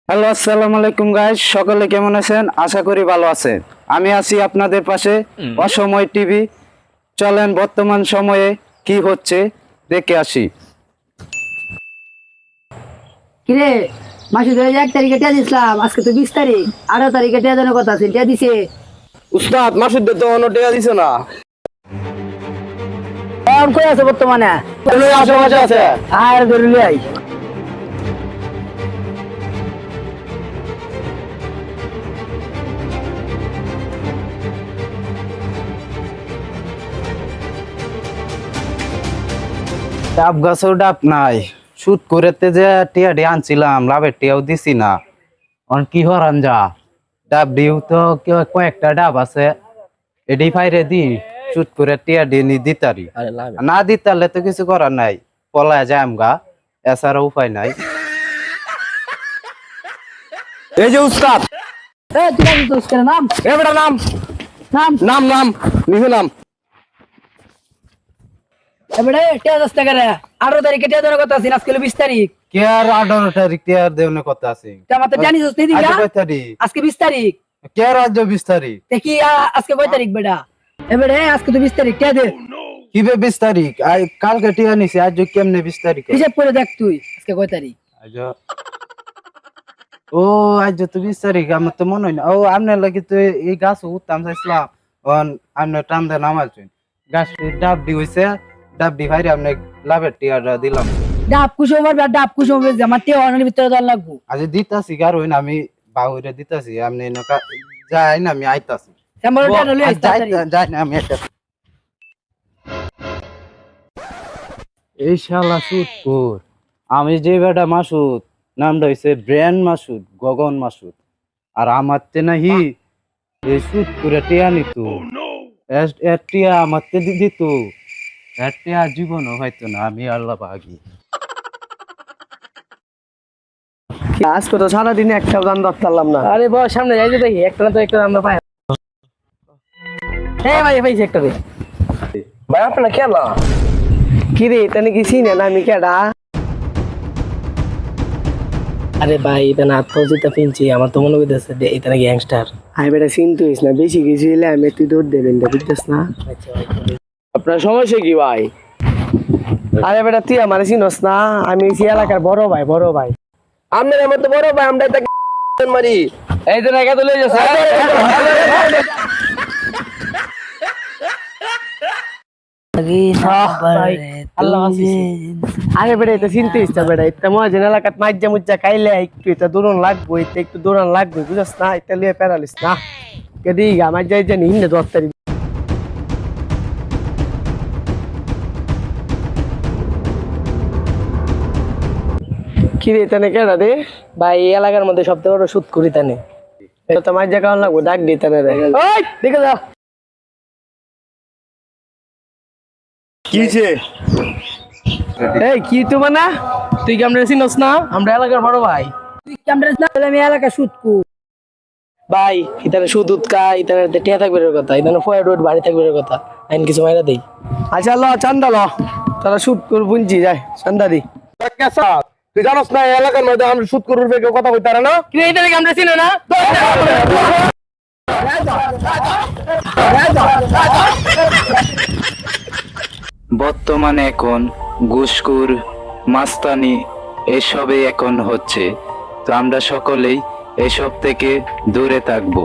Hello, আসসালামু আলাইকুম guys, সকলে কেমন আছেন? আশা করি ভালো আছেন। আমি আছি আপনাদের পাশে, অসময় টিভি। চলেন বর্তমান সময়ে কি হচ্ছে দেখে আসি। কিরে মাসে 1 তারিখে টিয়া দিছিলাম, আজকে তো 20 তারিখ, 18 তারিখে টিয়া দেওয়ার কথা আছে, টিয়া দিছে? উস্তাদ মাসুদ তো অন্য টাকা দিছে না। এখন কই আছে বর্তমানে? আশেপাশে আছে। আর ধরলি আই ডাব গাছেও ডাব নাই, শুট করেতে যে টিয়া ডি আনছিলাম, লাভের টিয়াও দিছি না। অন কি হরান যা ডাব দিও তো কয়েকটা ডাব আছে, এডি ফাইরে দি শুট করে টিয়া ডি নি দিতারি। না দিতালে তো কিছু করার নাই, পলায় যায় আমগা, এছাড়া উপায় নাই। এই যে উস্তাদ, এ টিয়া দিছিস কেন? নাম এবারে নাম নাম নাম নাম নিহু নাম। এবারে টিয়া 10 টাকা 18 তারিখে টিয়া দেওয়ার কথা আছে, আজকে হলো 20 তারিখ। কে আর 18 তারিখ কে আর দেওয়ার কথা আছে? তা মাত্র জানিস নি দিগা? আজ কয় তারিখ? আজকে 20 তারিখ। কে আর আজ 20 তারিখ? তে কি আজকে কয় তারিখ বেটা? এবারে আজকে তো 20 তারিখ, টিয়া দে। কি বে 20 তারিখ? কালকে টিয়া নিছি, আজ কেমনে 20 তারিখ? হিসাব করে দেখ তুই আজকে কয় তারিখ। আজ ও আজ তো 20 তারিখ, আমার তো মনে হয় না। ও আপনার লাগে তো এই গাছ উঠতাম চাইছিলাম, আপনার টান দেন আমার গাছ ডাব দি হয়েছে, ডাব দি ভাইরে আপনি লাভের টিয়াটা দিলাম। ডাব কুসুম মারবে আর ডাব কুসুম মারবে, আমার টিয়া অনেক ভিতরে দল লাগবো। আজ দিতাছি কারণ আমি বাহুরে দিতাছি, আপনি যাই না, আমি আইতাছি। এমন টিয়া লই আইস তাড়াতাড়ি। যাই না, আমি একটা এই শালা সুদখোর। আমি যে বেটা মাসুদ, নামটা হইছে ব্র্যান্ড মাসুদ, গগন মাসুদ। আর আমার তে নাহি এই সুদ করে টিয়া নিত, এর টিয়া আমার তে দিত, এর টিয়া জীবনও হয়তো না। আমি আল্লাহ ভাগি। আজকে তো সারাদিনে একটা গান ধরতাম না। আরে বস সামনে যাই যে দেখি একটা না তো একটা আমরা পাই। হ্যাঁ ভাই পাইছি একটা দে। ভাই আপনার খেলা কি রে, এটা নাকি চিনে না আমি কেডা? আরে ভাই এটা না তো যেটা পিনছি, আমার তো মনে হইতেছে এটা নাকি গ্যাংস্টার। আই বেটা চিনতে হইস না, বেশি কিছু হইলে আমি তুই দৌড় দেবেন, বুঝছিস না? আপনার সমস্যা কি ভাই? আরে বেটা তুই আমার চিনস না, আমি এই এলাকার বড় ভাই, বড় ভাই। আপনার আমার তো বড় ভাই, আমরা তাকে মারি। এই যে রেখা তুলে যাচ্ছে। আরে বেটা এটা চিনতে হইস না বেটা, এটা মহাজন এলাকাত মাইজা মুজ্জা খাইলে একটু এটা দৌড়ন লাগবো, এটা একটু দৌড়ান লাগবে, বুঝছ না? এটা লিয়ে প্যারালিস না কেদি আমার যাই জানি হিন্দে 10 তারিখ। কি রে তানে কেডা রে? ভাই এই এলাকার মধ্যে সবথেকে বড় সুদ করি তানে। এটা তো মাইজা খাওয়ান লাগবো, ডাক দি তানে রে। ওই দেখে যা কিছে। এই কি তো মানা, তুই কি আমরা চিনস না? আমরা এলাকার বড় ভাই। তুই ক্যামেরা না হলে আমি এলাকা সুদ কু। ভাই ইতারে সুদ উৎকা, ইতারে টিয়া থাকবে এর কথা, ইতারে ফয়েড রোড বাড়ি থাকবে এর কথা, আইন কিছু মাইরা দেই। আচ্ছা ল চান্দা ল, তারা সুদ কর বুঝছি যায় চান্দা দি। তুই জানোস না এলাকার মধ্যে আমরা সুদ করুর কেউ কথা কইতারে না? কি এটা নাকি আমরা চিনি না? বর্তমানে এখন ঘুষখোর, মাস্তানি এসবই এখন হচ্ছে। তো আমরা সকলেই এসব থেকে দূরে থাকবো।